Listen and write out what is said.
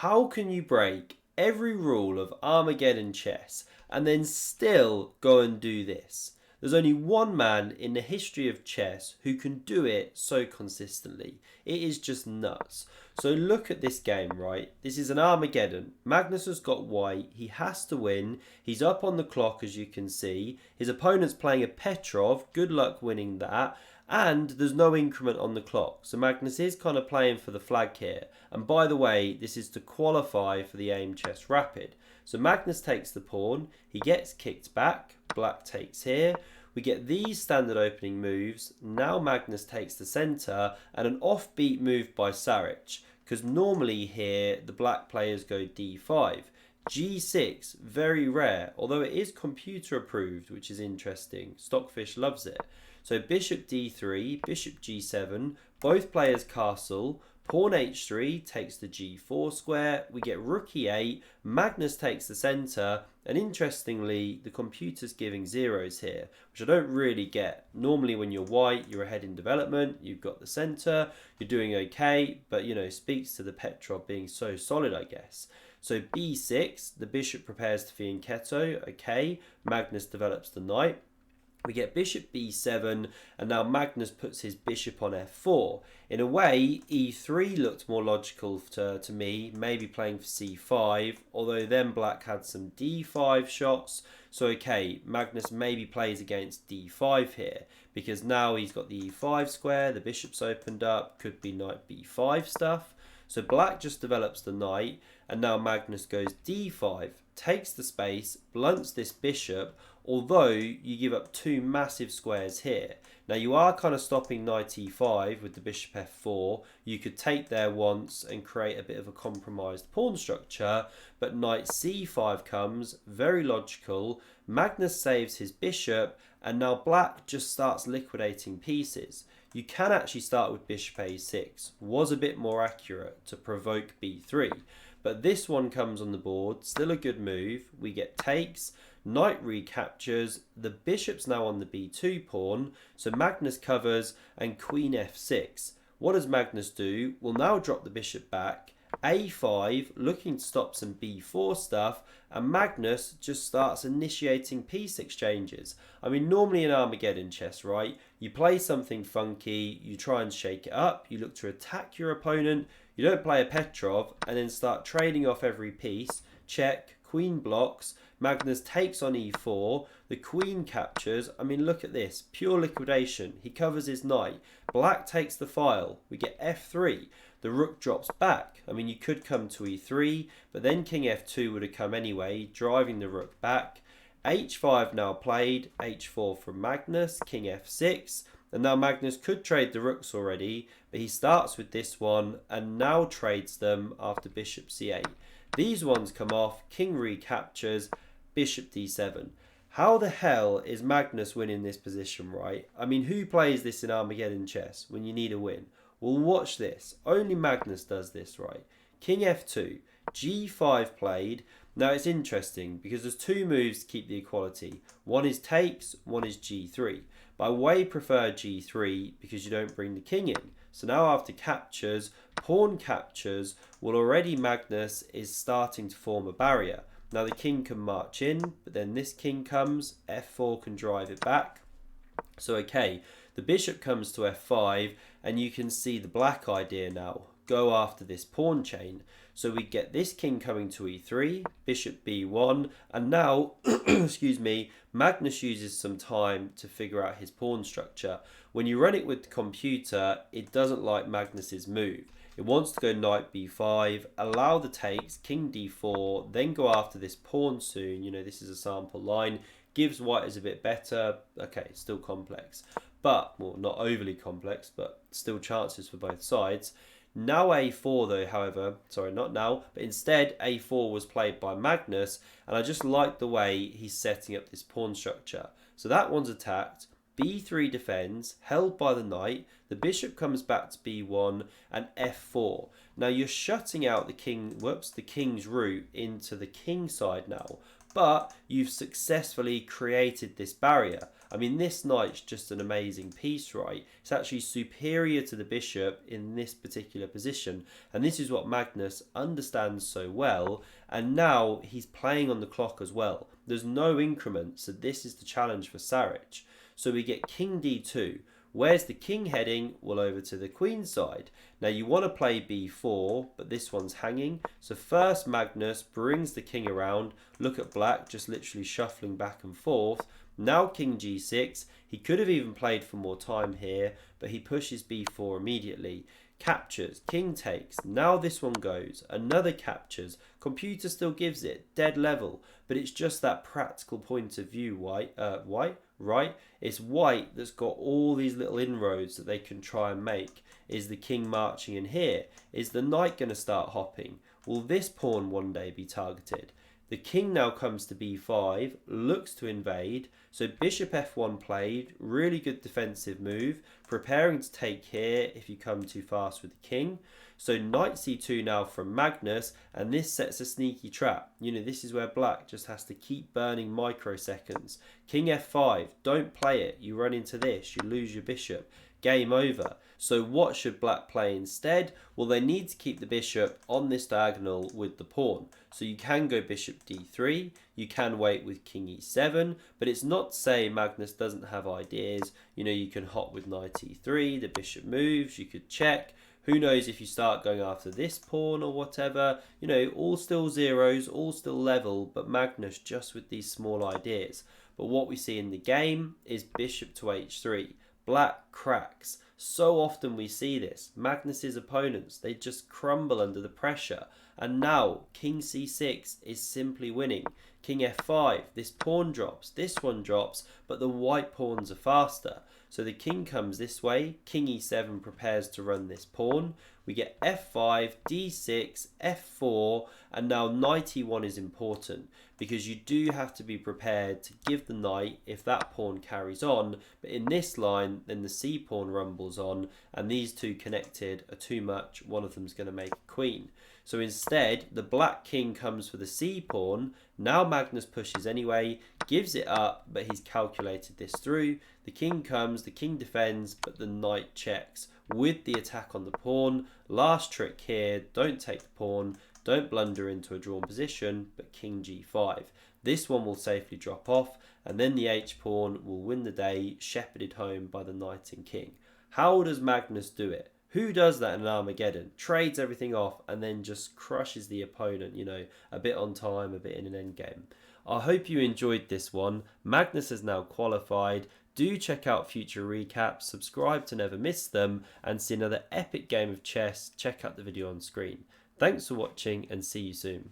How can you break every rule of Armageddon chess and then still go and do this? There's only one man in the history of chess who can do it so consistently. It is just nuts. So look at this game, right? This is an Armageddon. Magnus has got white. He has to win. He's up on the clock, as you can see. His opponent's playing a Petrov. Good luck winning that. And there's no increment on the clock. So Magnus is kind of playing for the flag here. And by the way, this is to qualify for the AimChess Rapid. So Magnus takes the pawn. He gets kicked back. Black takes here. We get these standard opening moves. Now Magnus takes the centre and an offbeat move by Saric. Because normally here the black players go d5. g6, very rare, although it is computer approved, which is interesting. Stockfish loves it. So bishop d3, bishop g7, both players castle, pawn h3 takes the g4 square, we get rook e8, Magnus takes the centre, and interestingly, the computer's giving zeros here, which I don't really get. Normally when you're white, you're ahead in development, you've got the centre, you're doing okay, but you know, speaks to the Petrov being so solid, I guess. So b6, the bishop prepares to fianchetto, okay, Magnus develops the knight. We get bishop b7, and now Magnus puts his bishop on f4. In a way, e3 looked more logical to me, maybe playing for c5, although then black had some d5 shots. So okay, Magnus maybe plays against d5 here, because now he's got the e5 square, the bishop's opened up, could be knight b5 stuff. So black just develops the knight, and now Magnus goes d5, takes the space, blunts this bishop, although you give up two massive squares here. Now you are kind of stopping knight e5 with the bishop f4. You could take there once and create a bit of a compromised pawn structure, but knight c5 comes, very logical. Magnus saves his bishop, and now black just starts liquidating pieces. You can actually start with bishop a6, was a bit more accurate to provoke b3. But this one comes on the board, still a good move. We get takes, knight recaptures, the bishop's now on the b2 pawn, so Magnus covers, and queen f6. What does Magnus do? We'll now drop the bishop back, a5, looking to stop some b4 stuff, and Magnus just starts initiating piece exchanges. I mean, normally in Armageddon chess, right, you play something funky, you try and shake it up, you look to attack your opponent, you don't play a Petrov, and then start trading off every piece. Check, queen blocks, Magnus takes on e4, the queen captures. I mean, look at this, pure liquidation. He covers his knight. Black takes the file. We get f3. The rook drops back. I mean, you could come to e3, but then king f2 would have come anyway, driving the rook back. h5 now played, h4 from Magnus, king f6. And now Magnus could trade the rooks already, but he starts with this one and now trades them after bishop c8. These ones come off, king recaptures, bishop d7. How the hell is Magnus winning this position, right? I mean, who plays this in Armageddon chess when you need a win? Well, watch this. Only Magnus does this, right? King f2, g5 played. Now it's interesting because there's two moves to keep the equality. One is takes, one is g3. But I way prefer g3 because you don't bring the king in. So now after captures, pawn captures, well already Magnus is starting to form a barrier. Now the king can march in, but then this king comes, f4 can drive it back. So okay, the bishop comes to f5, and you can see the black idea now. Go after this pawn chain. So we get this king coming to e3, bishop b1, and now, excuse me, Magnus uses some time to figure out his pawn structure. When you run it with the computer, it doesn't like Magnus's move. It wants to go knight b5, allow the takes, king d4, then go after this pawn soon. You know, this is a sample line. Gives white is a bit better. Okay, still complex. But, well, not overly complex, but still chances for both sides. Now a4 though, however, sorry, not now, but instead a4 was played by Magnus, and I just like the way he's setting up this pawn structure. So that one's attacked, b3 defends, held by the knight, the bishop comes back to b1, and f4. Now you're shutting out the king, the king's route into the king side now, but you've successfully created this barrier. I mean, this knight's just an amazing piece, right? It's actually superior to the bishop in this particular position, and this is what Magnus understands so well, and now he's playing on the clock as well. There's no increment, so this is the challenge for Saric. So we get king d2. Where's the king heading? Well, over to the queen side. Now you want to play b4, but this one's hanging. So first Magnus brings the king around. Look at black just literally shuffling back and forth. Now king g6. He could have even played for more time here, but he pushes b4 immediately. Captures, king takes, now this one goes, another captures, computer still gives it, dead level, but it's just that practical point of view, right? It's white that's got all these little inroads that they can try and make. Is the king marching in here? Is the knight going to start hopping? Will this pawn one day be targeted? The king now comes to b5, looks to invade, so bishop f1 played, really good defensive move, preparing to take here if you come too fast with the king. So knight c2 now from Magnus, and this sets a sneaky trap. You know, this is where black just has to keep burning microseconds. King f5, don't play it, you run into this, you lose your bishop. Game over. So what should black play instead? Well, they need to keep the bishop on this diagonal with the pawn. So you can go bishop d3, you can wait with king e7, but it's not to say Magnus doesn't have ideas. You know, you can hop with knight e3, the bishop moves, you could check. Who knows if you start going after this pawn or whatever. You know, all still zeros, all still level, but Magnus just with these small ideas. But what we see in the game is bishop to h3. Black cracks. So often we see this. Magnus's opponents, they just crumble under the pressure. And now king c6 is simply winning. King f5, this pawn drops, this one drops, but the white pawns are faster. So the king comes this way, king e7 prepares to run this pawn. We get f5, d6, f4, and now knight e1 is important because you do have to be prepared to give the knight if that pawn carries on. But in this line, then the c pawn rumbles on, and these two connected are too much. One of them is going to make a queen. So instead, the black king comes for the c pawn. Now Magnus pushes anyway, gives it up, but he's calculated this through. The king comes, the king defends, but the knight checks with the attack on the pawn. Last trick here, don't take the pawn, don't blunder into a drawn position, but king g5. This one will safely drop off, and then the h-pawn will win the day, shepherded home by the knight and king. How does Magnus do it? Who does that in Armageddon? Trades everything off and then just crushes the opponent, you know, a bit on time, a bit in an endgame. I hope you enjoyed this one. Magnus has now qualified. Do check out future recaps, subscribe to never miss them, and see another epic game of chess. Check out the video on screen. Thanks for watching and see you soon.